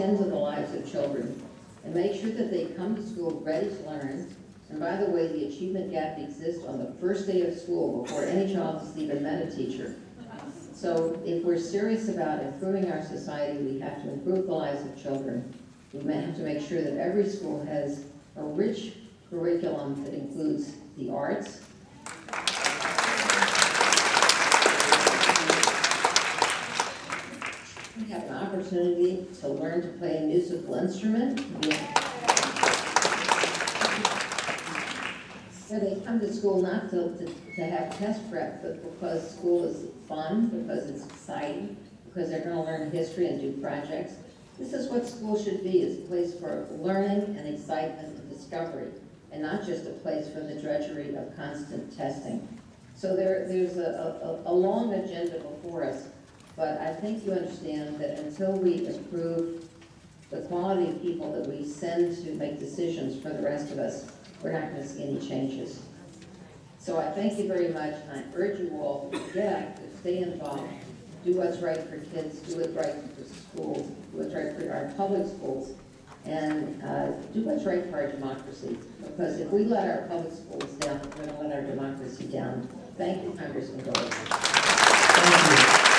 attend to the lives of children and make sure that they come to school ready to learn. And by the way, the achievement gap exists on the first day of school before any child has even met a teacher. So if we're serious about improving our society, we have to improve the lives of children. We have to make sure that every school has a rich curriculum that includes the arts, we have an opportunity to learn to play a musical instrument. So they come to school not to have test prep, but because school is fun, because it's exciting, because they're going to learn history and do projects. This is what school should be, is a place for learning and excitement and discovery, and not just a place for the drudgery of constant testing. So there's a long agenda before us, but I think you understand that until we improve the quality of people that we send to make decisions for the rest of us, we're not going to see any changes. So I thank you very much, and I urge you all to get active, stay involved, do what's right for kids, do what's right for schools, do what's right for our public schools, and do what's right for our democracy. Because if we let our public schools down, we're going to let our democracy down. Thank you, Congressman Deutch. Thank you.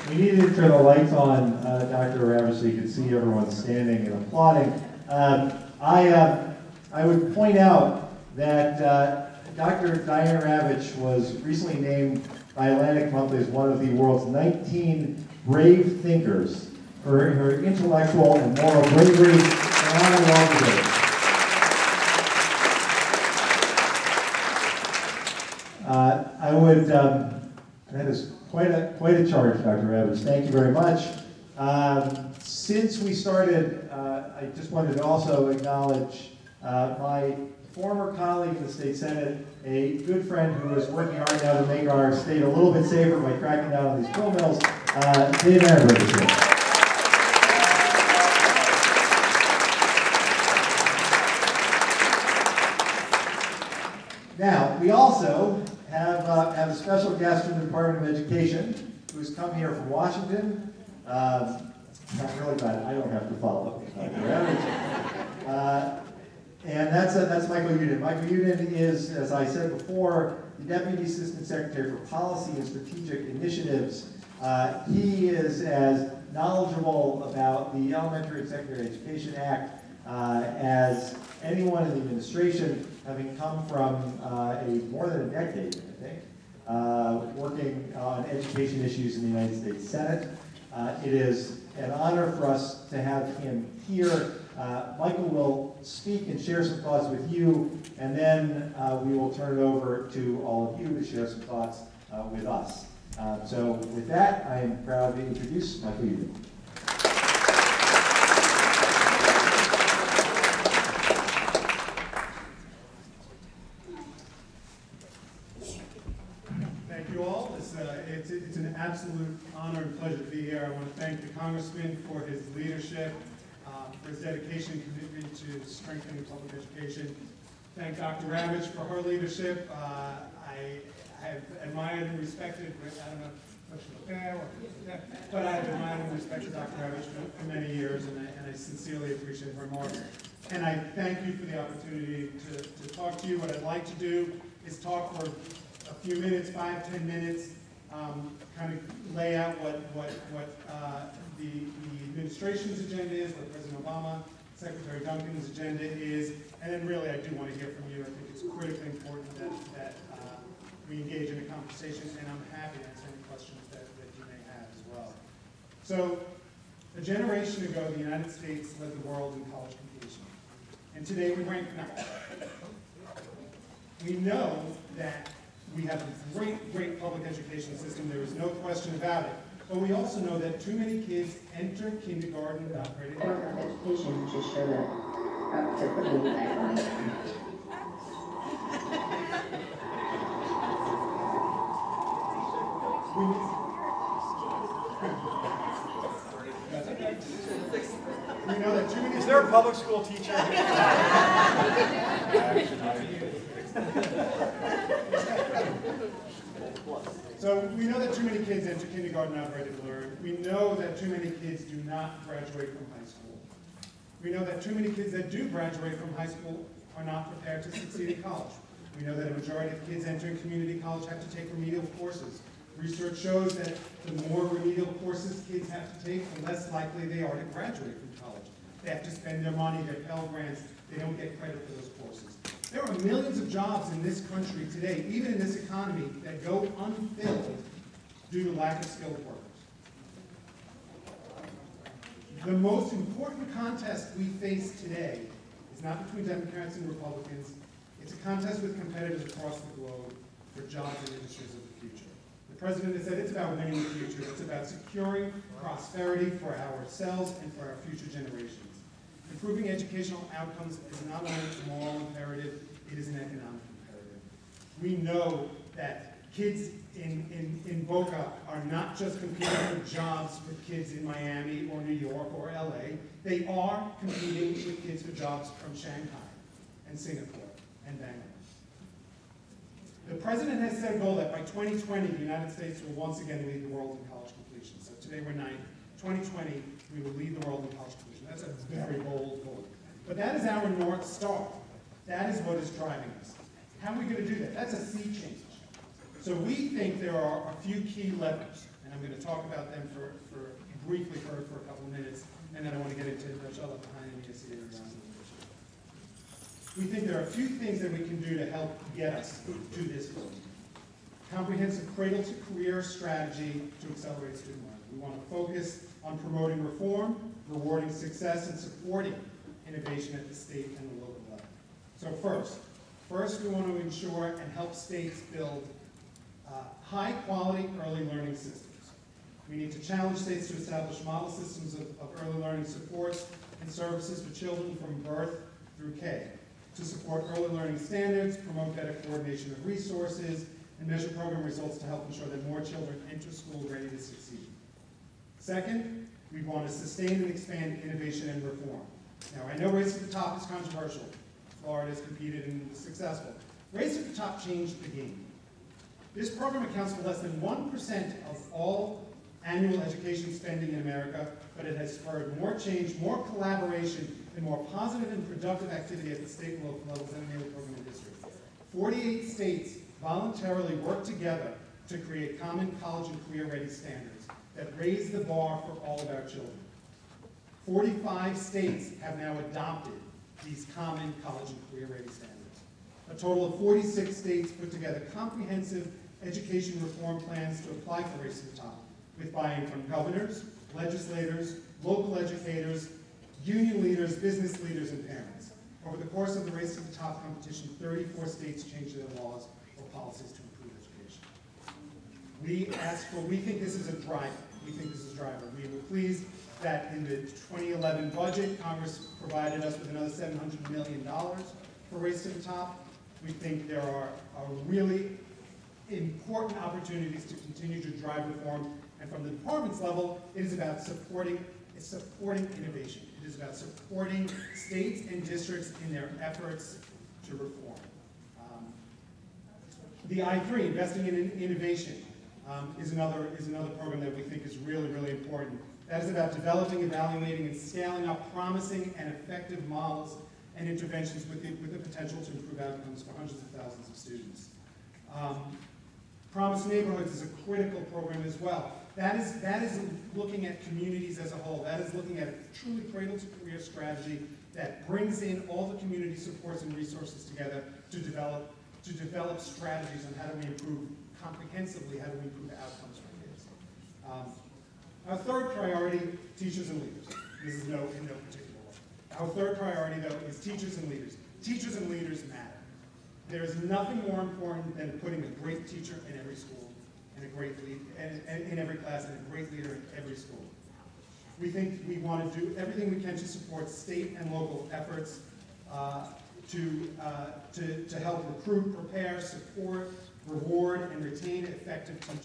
We needed to turn the lights on, Dr. Ravitch, so you could see everyone standing and applauding. I would point out that Dr. Diane Ravitch was recently named by Atlantic Monthly as one of the world's 19 brave thinkers for her intellectual and moral bravery and honor well today. That is quite a charge, Dr. Ravitch. Thank you very much. Since we started, I just wanted to also acknowledge my former colleague in the state senate, a good friend who is working hard now to make our state a little bit safer by cracking down on these pill mills, Dave Ehrenberg is here. Now, we also have a special guest from the Department of Education who's come here from Washington. Not really, but I don't have to follow. And that's Michael Udin. Michael Udin is, as I said before, the Deputy Assistant Secretary for Policy and Strategic Initiatives. He is as knowledgeable about the Elementary and Secondary Education Act as anyone in the administration, having come from more than a decade, I think, working on education issues in the United States Senate. It is an honor for us to have him here. Michael will speak and share some thoughts with you, and then we will turn it over to all of you to share some thoughts with us. So with that, I am proud to introduce Michael Udin. Thank you all. It's an absolute honor and pleasure to be here. I want to thank the Congressman for his leadership, for his dedication and commitment to strengthening public education. Thank Dr. Ravitch for her leadership. I have admired and respected, I don't know if much of a fan, but I have admired and respected Dr. Ravitch for many years, and I sincerely appreciate her remarks. And I thank you for the opportunity to talk to you. What I'd like to do is talk for a few minutes, 5-10 minutes, kind of lay out what the administration's agenda is, what President Obama, Secretary Duncan's agenda is, and then really I do want to hear from you. I think it's critically important that we engage in a conversation, and I'm happy to answer any questions that you may have as well. So, a generation ago, the United States led the world in college completion, and today we rank 9th. We know that we have a great public education system, there is no question about it. But we also know that too many kids enter kindergarten not ready to Department of Education just showed up to put in the background. there a public school teacher? So we know that too many kids enter kindergarten not ready to learn. We know that too many kids do not graduate from high school. We know that too many kids that do graduate from high school are not prepared to succeed in college. We know that a majority of kids entering community college have to take remedial courses. Research shows that the more remedial courses kids have to take, the less likely they are to graduate from college. They have to spend their money, their Pell Grants, they don't get credit for those courses. There are millions of jobs in this country today, even in this economy, that go unfilled due to lack of skilled workers. The most important contest we face today is not between Democrats and Republicans. It's a contest with competitors across the globe for jobs and industries of the future. The President has said it's about winning the future. It's about securing prosperity for ourselves and for our future generations. Improving educational outcomes is not only a moral imperative, it is an economic imperative. We know that kids in Boca are not just competing for jobs with kids in Miami or New York or LA. They are competing with kids for jobs from Shanghai and Singapore and Bangalore. The President has set a goal that by 2020, the United States will once again lead the world in college completion. So today we're 9th. 2020, we will lead the world in college completion. That's a very bold goal. But that is our North Star. That is what is driving us. How are we going to do that? That's a sea change. So we think there are a few key levers, and I'm going to talk about them briefly for a couple of minutes, and then I want to get into the other behind me. We think there are a few things that we can do to help get us to this goal. Comprehensive cradle-to-career strategy to accelerate student learning. We want to focus on promoting reform, rewarding success, and supporting innovation at the state and the local level. So first we want to ensure and help states build high-quality early learning systems. We need to challenge states to establish model systems of early learning supports and services for children from birth through K, to support early learning standards, promote better coordination of resources, and measure program results to help ensure that more children enter school ready to succeed. Second, we want to sustain and expand innovation and reform. Now, I know Race to the Top is controversial. Florida has competed and was successful. Race to the Top changed the game. This program accounts for less than 1% of all annual education spending in America, but it has spurred more change, more collaboration, and more positive and productive activity at the state and local levels than any other program in history. 48 states voluntarily worked together to create common college and career-ready standards that raise the bar for all of our children. 45 states have now adopted these common college and career-ready standards. A total of 46 states put together comprehensive education reform plans to apply for Race to the Top, with buy-in from governors, legislators, local educators, union leaders, business leaders, and parents. Over the course of the Race to the Top competition, 34 states changed their laws or policies to improve education. We think this is a driver. We were pleased that in the 2011 budget, Congress provided us with another $700 million for Race to the Top. We think there are really important opportunities to continue to drive reform. And from the department's level, it is about supporting innovation. It is about supporting states and districts in their efforts to reform. The I3, investing in innovation, is another program that we think is really, really important. That is about developing, evaluating, and scaling up promising and effective models and interventions with the potential to improve outcomes for hundreds of thousands of students. Promise Neighborhoods is a critical program as well. That is looking at communities as a whole. That is looking at a truly cradle-to-career strategy that brings in all the community supports and resources together to develop strategies on how do we improve comprehensively, how do we improve outcomes for kids. Our third priority, teachers and leaders. This is in no particular order. Our third priority, though, is teachers and leaders. Teachers and leaders matter. There is nothing more important than putting a great teacher in every school, and a great lead in every class, and a great leader in every school. We think we want to do everything we can to support state and local efforts to help recruit, prepare, support, reward, and retain effective teachers.